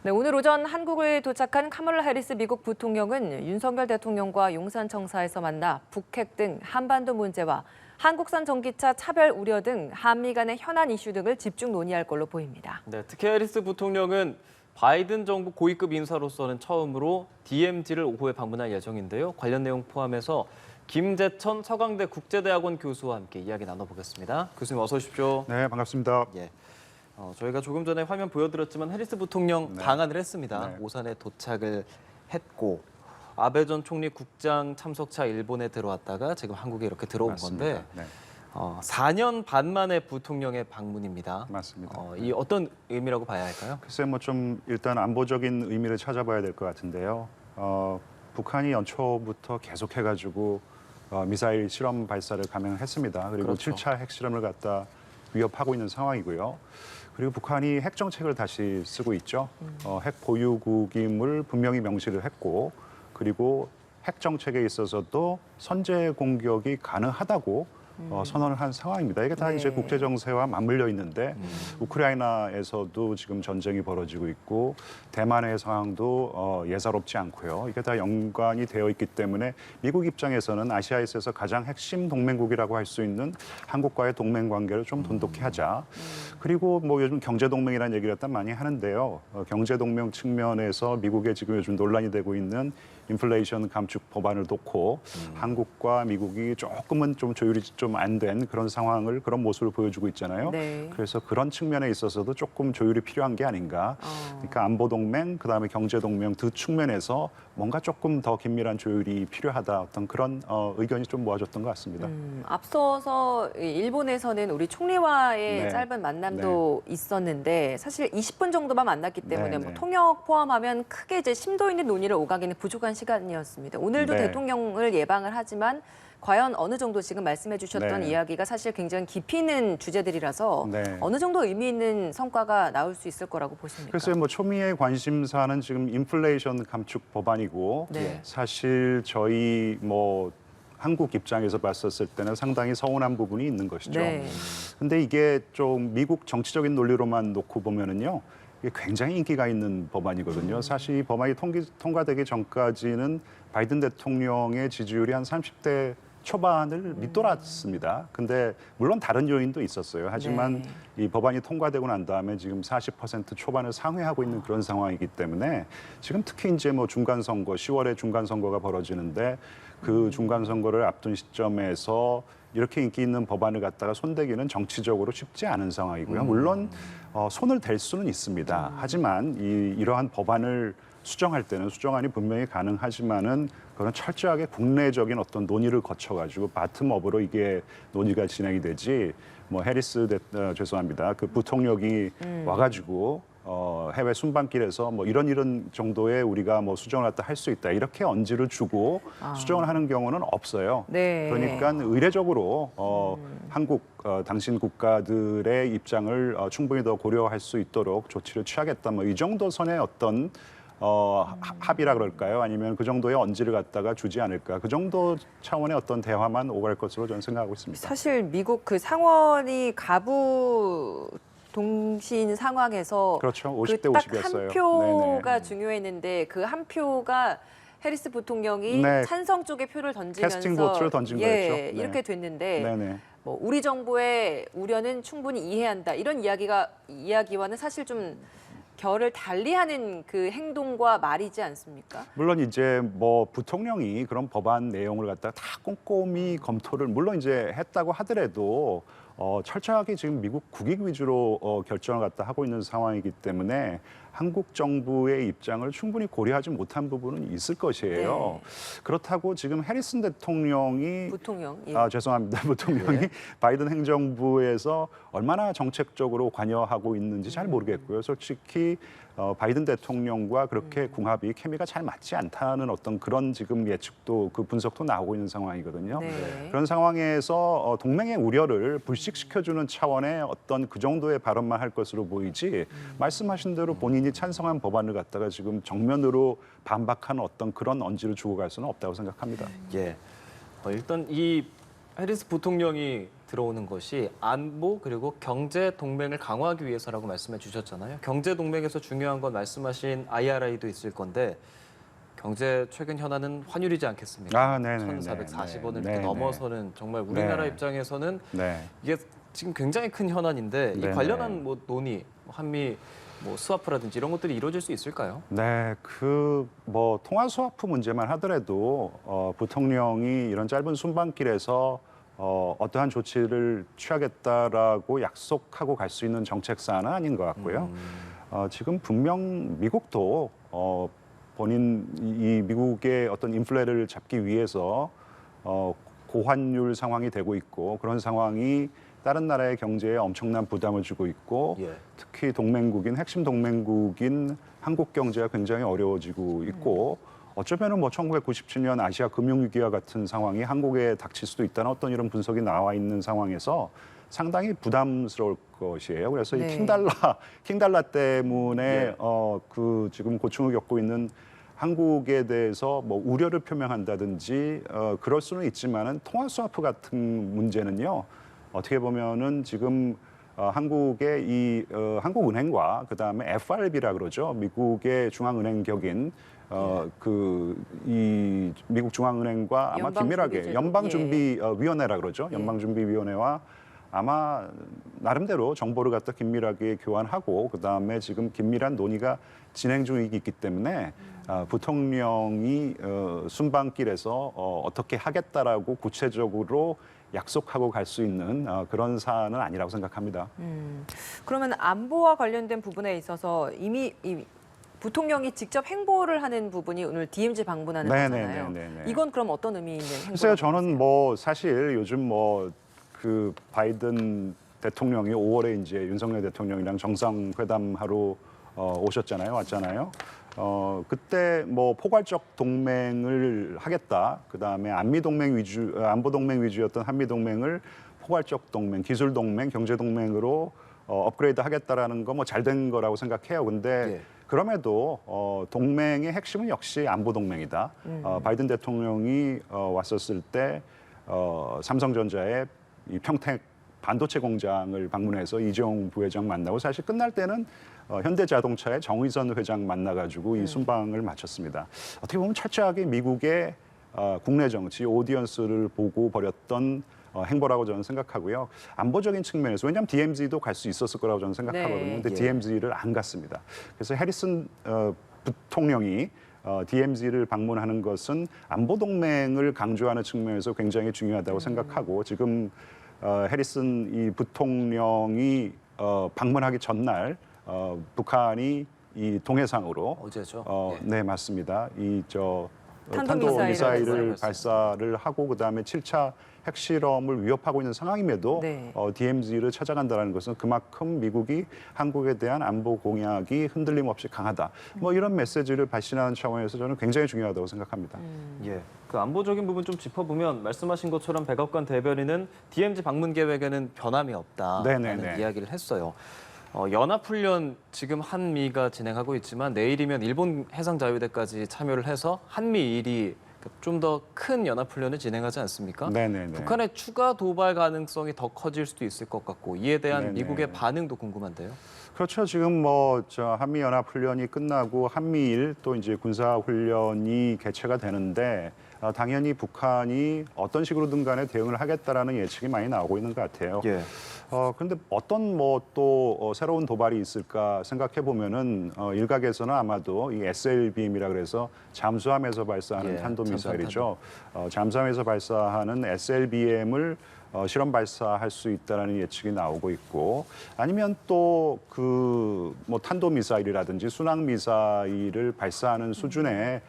네, 오늘 오전 한국을 도착한 카멀라 해리스 미국 부통령은 윤석열 대통령과 용산청사에서 만나 북핵 등 한반도 문제와 한국산 전기차 차별 우려 등 한미 간의 현안 이슈 등을 집중 논의할 걸로 보입니다. 네, 특히 해리스 부통령은 바이든 정부 고위급 인사로서는 처음으로 DMZ를 오후에 방문할 예정인데요. 관련 내용 포함해서 김재천 서강대 국제대학원 교수와 함께 이야기 나눠보겠습니다. 교수님 어서 오십시오. 네, 반갑습니다. 예. 저희가 조금 전에 화면 보여드렸지만 해리스 부통령 방한을 했습니다. 네. 오산에 도착을 했고 아베 전 총리 국장 참석차 일본에 들어왔다가 지금 한국에 이렇게 들어온 맞습니다. 건데 네, 4년 반 만에 부통령의 방문입니다. 맞습니다. 이 어떤 의미라고 봐야 할까요? 글쎄 뭐 좀 일단 안보적인 의미를 찾아봐야 될 것 같은데요. 북한이 연초부터 계속해가지고 미사일 실험 발사를 감행했습니다. 그리고 그렇죠. 7차 핵실험을 갖다 위협하고 있는 상황이고요. 그리고 북한이 핵 정책을 다시 쓰고 있죠. 핵 보유국임을 분명히 명시를 했고, 그리고 핵 정책에 있어서도 선제 공격이 가능하다고 선언을 한 상황입니다. 이게 다 네. 이제 국제 정세와 맞물려 있는데 우크라이나에서도 지금 전쟁이 벌어지고 있고 대만의 상황도 예사롭지 않고요. 이게 다 연관이 되어 있기 때문에 미국 입장에서는 아시아에서 가장 핵심 동맹국이라고 할 수 있는 한국과의 동맹 관계를 좀 돈독히 하자. 그리고 뭐 요즘 경제 동맹이라는 얘기를 일단 많이 하는데요. 경제 동맹 측면에서 미국에 지금 요즘 논란이 되고 있는 인플레이션 감축 법안을 놓고 한국과 미국이 조금은 좀 조율이 좀 안 된 그런 상황을 그런 모습을 보여주고 있잖아요. 네. 그래서 그런 측면에 있어서도 조금 조율이 필요한 게 아닌가. 그러니까 안보 동맹, 그다음에 경제 동맹 두 측면에서 뭔가 조금 더 긴밀한 조율이 필요하다. 어떤 그런 의견이 좀 모아졌던 것 같습니다. 앞서서 일본에서는 우리 총리와의 네. 짧은 만남도 있었는데 사실 20분 정도만 만났기 때문에 네, 뭐 네. 통역 포함하면 크게 이제 심도 있는 논의를 오가기는 부족한 시간이었습니다. 오늘도 네. 대통령을 예방을 하지만 과연 어느 정도 지금 말씀해 주셨던 네. 이야기가 사실 굉장히 깊이 있는 주제들이라서 네. 어느 정도 의미 있는 성과가 나올 수 있을 거라고 보십니까? 글쎄요, 뭐 초미의 관심사는 지금 인플레이션 감축 법안이고 네. 사실 저희 뭐 한국 입장에서 봤었을 때는 상당히 서운한 부분이 있는 것이죠. 네. 근데 이게 좀 미국 정치적인 논리로만 놓고 보면은요. 이게 굉장히 인기가 있는 법안이거든요. 사실 이 법안이 통과되기 전까지는 바이든 대통령의 지지율이 한 30대 초반을 밑돌았습니다. 근데 물론 다른 요인도 있었어요. 하지만 네. 이 법안이 통과되고 난 다음에 지금 40% 초반을 상회하고 있는 그런 상황이기 때문에 지금 특히 이제 뭐 중간 선거, 10월에 중간 선거가 벌어지는데 그 중간 선거를 앞둔 시점에서 이렇게 인기 있는 법안을 갖다가 손대기는 정치적으로 쉽지 않은 상황이고요. 물론 손을 댈 수는 있습니다. 하지만 이러한 법안을 수정할 때는 수정안이 분명히 가능하지만은 그런 철저하게 국내적인 어떤 논의를 거쳐가지고 바텀업으로 이게 논의가 진행이 되지. 뭐 해리스 죄송합니다. 그 부통령이 와가지고 해외 순방길에서 뭐 이런 정도의 우리가 뭐 수정을 갖다 할 수 있다 이렇게 언지를 주고 수정을 하는 경우는 없어요. 네. 그러니까 의례적으로 한국 당신 국가들의 입장을 충분히 더 고려할 수 있도록 조치를 취하겠다. 뭐 이 정도 선의 어떤 합의라 그럴까요? 아니면 그 정도의 언지를 갖다가 주지 않을까? 그 정도 차원의 어떤 대화만 오갈 것으로 저는 생각하고 있습니다. 사실 미국 그 상원이 가부 동신 상황에서 그렇죠. 50대 딱 50이었어요. 한 표가 네네. 중요했는데 그 한 표가 해리스 부통령이 네. 찬성 쪽에 표를 던지면서 캐스팅 보트를 던진 거였죠. 네. 이렇게 됐는데 네네. 뭐 우리 정부의 우려는 충분히 이해한다 이런 이야기와는 사실 좀 결을 달리하는 그 행동과 말이지 않습니까? 물론 이제 뭐 부통령이 그런 법안 내용을 갖다가 다 꼼꼼히 검토를 물론 이제 했다고 하더라도 철저하게 지금 미국 국익 위주로 결정을 갖다 하고 있는 상황이기 때문에 한국 정부의 입장을 충분히 고려하지 못한 부분은 있을 것이에요. 그렇다고 지금 해리슨 대통령이 부통령. 예. 죄송합니다. 부통령이 바이든 행정부에서 얼마나 정책적으로 관여하고 있는지 잘 모르겠고요. 솔직히 바이든 대통령과 그렇게 궁합이 케미가 잘 맞지 않다는 어떤 그런 지금 예측도 그 분석도 나오고 있는 상황이거든요. 네. 그런 상황에서 동맹의 우려를 불식시켜주는 차원의 어떤 그 정도의 발언만 할 것으로 보이지 말씀하신 대로 본인이 찬성한 법안을 갖다가 지금 정면으로 반박하는 어떤 그런 언지를 주고 갈 수는 없다고 생각합니다. 예. 일단 이 해리스 부통령이 들어오는 것이 안보 그리고 경제 동맹을 강화하기 위해서라고 말씀해 주셨잖아요. 경제 동맹에서 중요한 건 말씀하신 IRA도 있을 건데 경제 최근 현안은 환율이지 않겠습니까? 아, 네네네. 1,440원을 이렇게 네네. 넘어서는 정말 우리나라 네. 입장에서는 네. 이게 지금 굉장히 큰 현안인데 이 네네. 관련한 뭐 논의, 한미 뭐 스와프라든지 이런 것들이 이루어질 수 있을까요? 네, 그 뭐 통화 스와프 문제만 하더라도 부통령이 이런 짧은 순방길에서 어떠한 조치를 취하겠다라고 약속하고 갈 수 있는 정책 사안은 아닌 것 같고요. 지금 분명 미국도 본인 이 미국의 어떤 인플레를 잡기 위해서 고환율 상황이 되고 있고 그런 상황이 다른 나라의 경제에 엄청난 부담을 주고 있고 예. 특히 동맹국인 핵심 동맹국인 한국 경제가 굉장히 어려워지고 있고 어쩌면은 뭐 1997년 아시아 금융위기와 같은 상황이 한국에 닥칠 수도 있다는 어떤 이런 분석이 나와 있는 상황에서 상당히 부담스러울 것이에요. 그래서 네. 이 킹달러 때문에 예. 그 지금 고충을 겪고 있는 한국에 대해서 뭐 우려를 표명한다든지 그럴 수는 있지만은 통화 스와프 같은 문제는요. 어떻게 보면은 지금 한국의 이 한국은행과 그다음에 FRB라 그러죠. 미국의 중앙은행 격인 그 이 미국 중앙은행과 아마 긴밀하게 연방준비위원회라 그러죠. 연방준비위원회와 아마 나름대로 정보를 갖다 긴밀하게 교환하고 그다음에 지금 긴밀한 논의가 진행 중이기 때문에 부통령이 순방길에서 어떻게 하겠다라고 구체적으로 약속하고 갈 수 있는 그런 사안은 아니라고 생각합니다. 그러면 안보와 관련된 부분에 있어서 이미 부통령이 직접 행보를 하는 부분이 오늘 DMZ 방문하는 거잖아요. 네네네네. 이건 그럼 어떤 의미 있는 행보라고 글쎄요, 저는 보세요? 뭐 사실 요즘 뭐 그 바이든 대통령이 5월에 이제 윤석열 대통령이랑 정상회담하러 왔잖아요. 그때 뭐 포괄적 동맹을 하겠다. 그다음에 안보 동맹 위주였던 한미 동맹을 포괄적 동맹, 기술 동맹, 경제 동맹으로 업그레이드 하겠다라는 거 뭐 잘 된 거라고 생각해요. 근데 예. 그럼에도 동맹의 핵심은 역시 안보 동맹이다. 바이든 대통령이 왔었을 때 삼성전자의 이 평택 반도체 공장을 방문해서 이재용 부회장 만나고 사실 끝날 때는 현대자동차의 정의선 회장 만나가지고 이 순방을 마쳤습니다. 어떻게 보면 철저하게 미국의 국내 정치 오디언스를 보고 벌였던 행보라고 저는 생각하고요. 안보적인 측면에서 왜냐하면 DMZ도 갈 수 있었을 거라고 저는 생각하거든요. 네. 근데 예. DMZ를 안 갔습니다. 그래서 해리슨 부통령이 DMZ를 방문하는 것은 안보 동맹을 강조하는 측면에서 굉장히 중요하다고 생각하고 지금 해리슨 이 부통령이 방문하기 전날 북한이 이 동해상으로 어제죠. 예. 네 맞습니다. 탄도미사일을 탄도미사일을 발사를 하고 그다음에 7차 핵실험을 위협하고 있는 상황임에도 네. DMZ를 찾아간다는 것은 그만큼 미국이 한국에 대한 안보 공약이 흔들림 없이 강하다. 뭐 이런 메시지를 발신하는 차원에서 저는 굉장히 중요하다고 생각합니다. 예. 그 안보적인 부분 좀 짚어보면 말씀하신 것처럼 백악관 대변인은 DMZ 방문 계획에는 변함이 없다라는 네네네. 이야기를 했어요. 연합훈련 지금 한미가 진행하고 있지만 내일이면 일본 해상자유대까지 참여를 해서 한미일이 좀 더 큰 연합훈련을 진행하지 않습니까? 네네네. 북한의 추가 도발 가능성이 더 커질 수도 있을 것 같고 이에 대한 네네. 미국의 반응도 궁금한데요. 그렇죠. 지금 뭐 한미 연합 훈련이 끝나고 한미일 또 이제 군사 훈련이 개최가 되는데 당연히 북한이 어떤 식으로든 간에 대응을 하겠다라는 예측이 많이 나오고 있는 것 같아요. 예. 그런데 어떤 뭐 또 새로운 도발이 있을까 생각해 보면은 일각에서는 아마도 이 SLBM이라 그래서 잠수함에서 발사하는 예, 탄도미사일이죠. 잠수함에서 발사하는 SLBM을 실험 발사할 수 있다는 예측이 나오고 있고 아니면 또 그 뭐 탄도 미사일이라든지 순항 미사일을 발사하는 수준의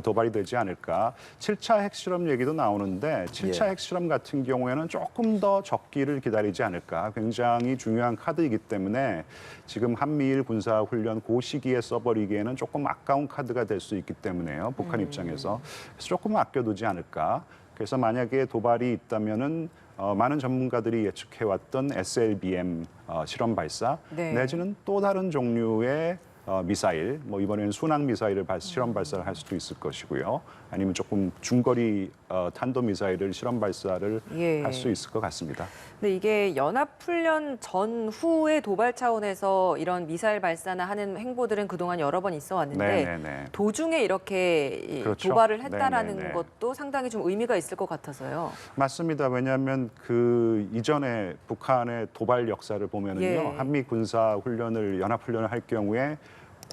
도발이 되지 않을까. 7차 핵실험 얘기도 나오는데 7차 예. 핵실험 같은 경우에는 조금 더 적기를 기다리지 않을까. 굉장히 중요한 카드이기 때문에 지금 한미일 군사 훈련 그 시기에 써버리기에는 조금 아까운 카드가 될 수 있기 때문에요. 북한 입장에서. 그래서 조금 아껴두지 않을까. 그래서 만약에 도발이 있다면은 많은 전문가들이 예측해왔던 SLBM 실험 발사 네. 내지는 또 다른 종류의 미사일, 뭐 이번에는 순항 미사일을 실험 발사를 할 수도 있을 것이고요. 아니면 조금 중거리 탄도미사일을 실험 발사를 예. 할 수 있을 것 같습니다. 근데 이게 연합훈련 전후의 도발 차원에서 이런 미사일 발사나 하는 행보들은 그동안 여러 번 있어 왔는데 네네네. 도중에 이렇게 이 그렇죠. 도발을 했다라는 네네네. 것도 상당히 좀 의미가 있을 것 같아서요. 맞습니다. 왜냐하면 그 이전에 북한의 도발 역사를 보면은요, 예. 한미 군사 훈련을 연합 훈련을 할 경우에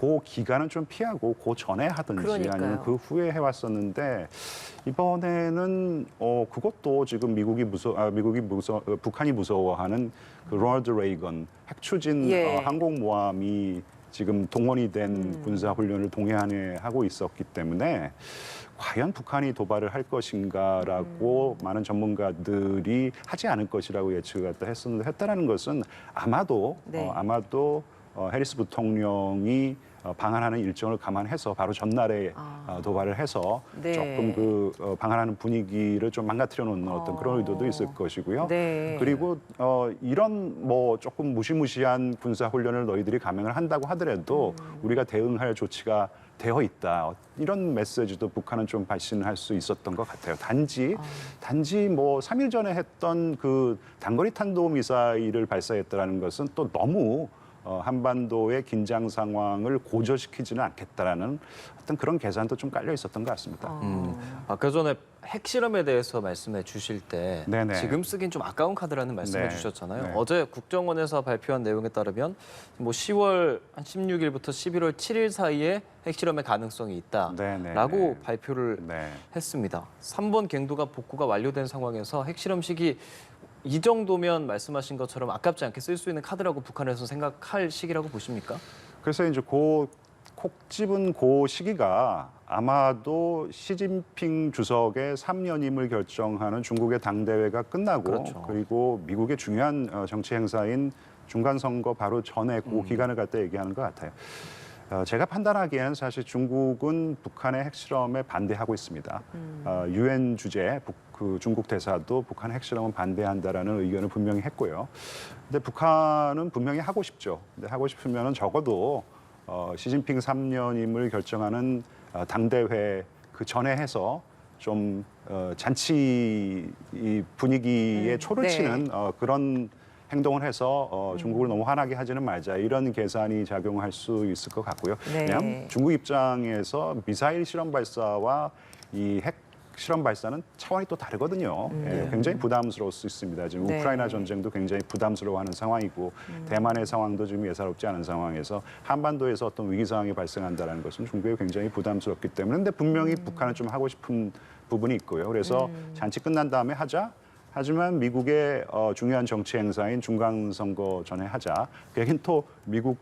그 기간은 좀 피하고 그 전에 하든지 그러니까요. 아니면 그 후에 해왔었는데 이번에는 그것도 지금 북한이 무서워하는 그 로널드 레이건 핵 추진 예. 항공모함이 지금 동원이 된 군사 훈련을 동해 안에 하고 있었기 때문에 과연 북한이 도발을 할 것인가라고 많은 전문가들이 하지 않을 것이라고 예측을 했다라는 것은 아마도 네. 해리스 부통령이 방한하는 일정을 감안해서 바로 전날에 도발을 해서 네. 조금 그 방한하는 분위기를 좀 망가뜨려 놓는 어떤 그런 의도도 있을 것이고요. 네. 그리고 이런 뭐 조금 무시무시한 군사 훈련을 너희들이 감행을 한다고 하더라도 우리가 대응할 조치가 되어 있다. 이런 메시지도 북한은 좀 발신할 수 있었던 것 같아요. 단지 뭐 3일 전에 했던 그 단거리 탄도 미사일을 발사했다라는 것은 또 너무 한반도의 긴장 상황을 고조시키지는 않겠다라는 어떤 그런 계산도 좀 깔려 있었던 것 같습니다. 아까 전에 핵실험에 대해서 말씀해 주실 때 네네. 지금 쓰긴 좀 아까운 카드라는 말씀해 네. 주셨잖아요. 네. 어제 국정원에서 발표한 내용에 따르면 뭐 10월 한 16일부터 11월 7일 사이에 핵실험의 가능성이 있다라고 네네. 발표를 네. 했습니다. 3번 갱도가 복구가 완료된 상황에서 핵실험 시기 이 정도면 말씀하신 것처럼 아깝지 않게 쓸 수 있는 카드라고 북한에서 생각할 시기라고 보십니까? 그래서 이제 콕 집은 그 시기가 아마도 시진핑 주석의 3년임을 결정하는 중국의 당대회가 끝나고 그렇죠. 그리고 미국의 중요한 정치 행사인 중간선거 바로 전에 그 기간을 갖다 얘기하는 것 같아요. 제가 판단하기에는 사실 중국은 북한의 핵실험에 반대하고 있습니다. 유엔 주재 그 중국 대사도 북한의 핵실험은 반대한다라는 의견을 분명히 했고요. 근데 북한은 분명히 하고 싶죠. 근데 하고 싶으면은 적어도 시진핑 3년임을 결정하는 당대회 그 전에 해서 좀 잔치 이 분위기에 초를 네. 치는 그런 행동을 해서 중국을 너무 화나게 하지는 말자 이런 계산이 작용할 수 있을 것 같고요. 네. 왜냐하면 중국 입장에서 미사일 실험 발사와 이 핵 실험 발사는 차원이 또 다르거든요. 예, 굉장히 부담스러울 수 있습니다. 지금 네. 우크라이나 전쟁도 굉장히 부담스러워하는 상황이고 대만의 상황도 지금 예사롭지 않은 상황에서 한반도에서 어떤 위기 상황이 발생한다는 것은 중국에 굉장히 부담스럽기 때문에 근데 분명히 북한은 좀 하고 싶은 부분이 있고요. 그래서 잔치 끝난 다음에 하자. 하지만 미국의 중요한 정치 행사인 중간선거 전에 하자. 그긴 또 미국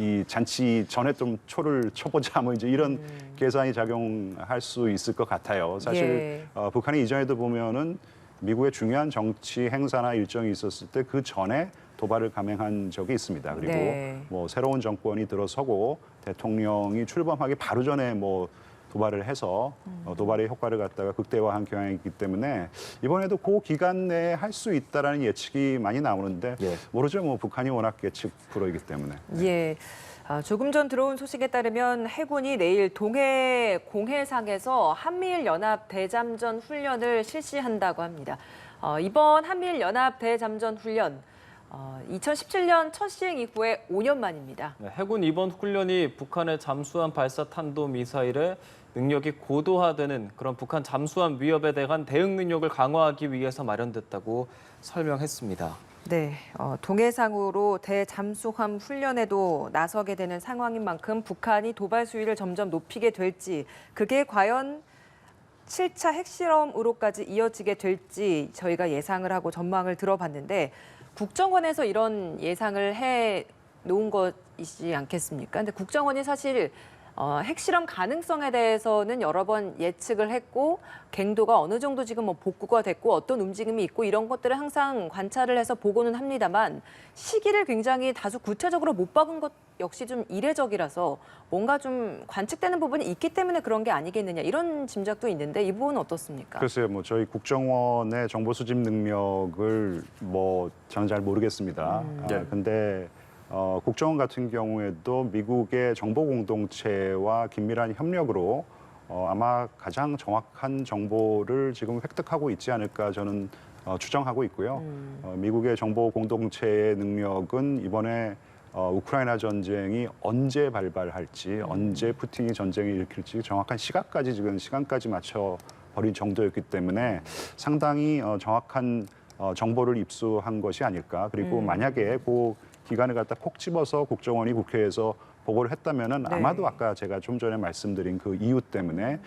이 잔치 전에 좀 초를 쳐보자 뭐 이제 이런 계산이 작용할 수 있을 것 같아요. 사실 북한이 이전에도 보면은 미국의 중요한 정치 행사나 일정이 있었을 때 그 전에 도발을 감행한 적이 있습니다. 그리고 네. 뭐 새로운 정권이 들어서고 대통령이 출범하기 바로 전에 뭐 도발을 해서 도발의 효과를 갖다가 극대화한 경향이기 때문에 이번에도 그 기간 내에 할 수 있다라는 예측이 많이 나오는데 예. 모르죠. 뭐 북한이 워낙 예측 불허이기 때문에. 예. 조금 전 들어온 소식에 따르면 해군이 내일 동해 공해상에서 한미일 연합 대잠전 훈련을 실시한다고 합니다. 이번 한미일 연합 대잠전 훈련 2017년 첫 시행 이후에 5년 만입니다. 네, 해군 이번 훈련이 북한의 잠수함 발사 탄도 미사일의 능력이 고도화되는 그런 북한 잠수함 위협에 대한 대응 능력을 강화하기 위해서 마련됐다고 설명했습니다. 네, 동해상으로 대잠수함 훈련에도 나서게 되는 상황인 만큼 북한이 도발 수위를 점점 높이게 될지 그게 과연 7차 핵실험으로까지 이어지게 될지 저희가 예상을 하고 전망을 들어봤는데 국정원에서 이런 예상을 해 놓은 것이지 않겠습니까? 근데 국정원이 사실 핵실험 가능성에 대해서는 여러 번 예측을 했고 갱도가 어느 정도 지금 뭐 복구가 됐고 어떤 움직임이 있고 이런 것들을 항상 관찰을 해서 보고는 합니다만 시기를 굉장히 다소 구체적으로 못 박은 것 역시 좀 이례적이라서 뭔가 좀 관측되는 부분이 있기 때문에 그런 게 아니겠느냐 이런 짐작도 있는데 이 부분은 어떻습니까? 글쎄요, 뭐 저희 국정원의 정보 수집 능력을 뭐 저는 잘 모르겠습니다. 네. 근데 국정원 같은 경우에도 미국의 정보 공동체와 긴밀한 협력으로 아마 가장 정확한 정보를 지금 획득하고 있지 않을까 저는 추정하고 있고요. 미국의 정보 공동체의 능력은 이번에 우크라이나 전쟁이 언제 발발할지, 언제 푸틴이 전쟁을 일으킬지 정확한 시간까지 맞춰 버린 정도였기 때문에 상당히 정확한 정보를 입수한 것이 아닐까. 그리고 만약에 그 기간을 갖다 콕 집어서 국정원이 국회에서 보고를 했다면은 네. 아마도 아까 제가 좀 전에 말씀드린 그 이유 때문에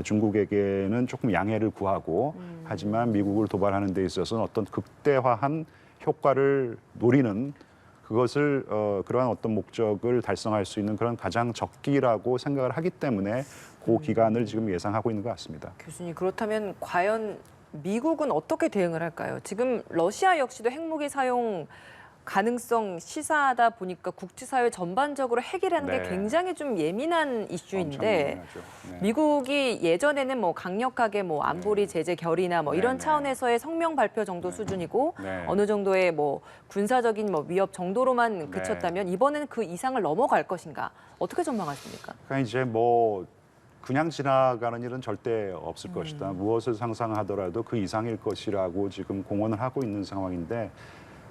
중국에게는 조금 양해를 구하고 하지만 미국을 도발하는 데 있어서는 어떤 극대화한 효과를 노리는 그것을 그러한 어떤 목적을 달성할 수 있는 그런 가장 적기라고 생각을 하기 때문에 그 기간을 지금 예상하고 있는 것 같습니다. 교수님, 그렇다면 과연 미국은 어떻게 대응을 할까요? 지금 러시아 역시도 핵무기 사용 가능성 시사하다 보니까 국제사회 전반적으로 핵이라는 게 네. 굉장히 좀 예민한 엄청 이슈인데 예민하죠. 네. 미국이 예전에는 뭐 강력하게 뭐 안보리 제재 결의나 뭐 이런 네. 차원에서의 성명 발표 정도 수준이고 네. 어느 정도의 뭐 군사적인 뭐 위협 정도로만 네. 그쳤다면 이번에는 그 이상을 넘어갈 것인가? 어떻게 전망하십니까? 그러니까 이제 뭐 그냥 지나가는 일은 절대 없을 것이다. 무엇을 상상하더라도 그 이상일 것이라고 지금 공언을 하고 있는 상황인데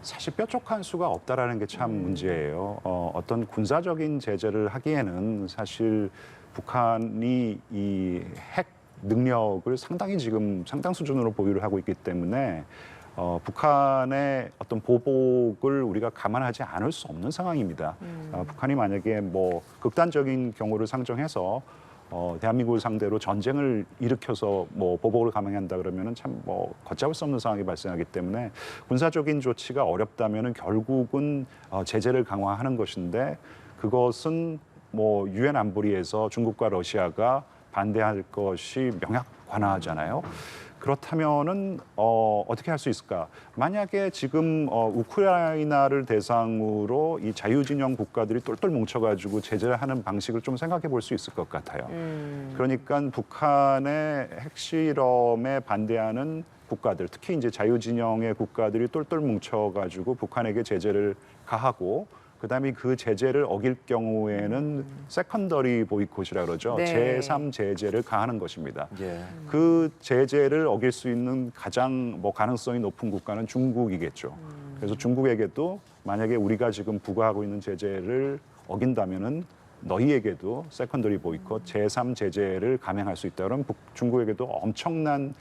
사실 뾰족한 수가 없다라는 게 참 문제예요. 어떤 군사적인 제재를 하기에는 사실 북한이 이 핵 능력을 상당히 지금 상당 수준으로 보유를 하고 있기 때문에 북한의 어떤 보복을 우리가 감안하지 않을 수 없는 상황입니다. 북한이 만약에 뭐 극단적인 경우를 상정해서 대한민국을 상대로 전쟁을 일으켜서 뭐 보복을 감행한다 그러면은 참 뭐 걷잡을 수 없는 상황이 발생하기 때문에 군사적인 조치가 어렵다면은 결국은 제재를 강화하는 것인데 그것은 뭐 유엔 안보리에서 중국과 러시아가 반대할 것이 명확 관화하잖아요. 그렇다면은 어떻게 할 수 있을까? 만약에 지금 우크라이나를 대상으로 이 자유진영 국가들이 똘똘 뭉쳐가지고 제재를 하는 방식을 좀 생각해 볼 수 있을 것 같아요. 그러니까 북한의 핵실험에 반대하는 국가들, 특히 이제 자유진영의 국가들이 똘똘 뭉쳐가지고 북한에게 제재를 가하고 그다음에 그 제재를 어길 경우에는 세컨더리 보이콧이라 그러죠. 네. 제3 제재를 가하는 것입니다. 예. 그 제재를 어길 수 있는 가장 뭐 가능성이 높은 국가는 중국이겠죠. 그래서 중국에게도 만약에 우리가 지금 부과하고 있는 제재를 어긴다면은 너희에게도 세컨더리 보이콧, 제3 제재를 감행할 수 있다. 그러면 중국에게도 엄청난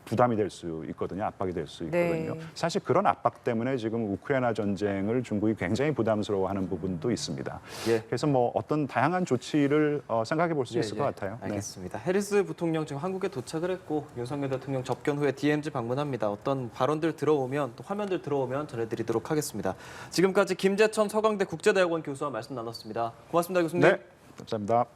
부담이 될 수 있거든요. 압박이 될 수 있거든요. 네. 사실 그런 압박 때문에 지금 우크라이나 전쟁을 중국이 굉장히 부담스러워하는 부분도 있습니다. 예. 그래서 뭐 어떤 다양한 조치를 생각해 볼 수 예, 있을 것 같아요. 네. 알겠습니다. 해리스 부통령 지금 한국에 도착을 했고 윤석열 대통령 접견 후에 DMZ 방문합니다. 어떤 발언들 들어오면 또 화면들 들어오면 전해드리도록 하겠습니다. 지금까지 김재천 서강대 국제대학원 교수와 말씀 나눴습니다. 고맙습니다, 교수님. 네, 감사합니다.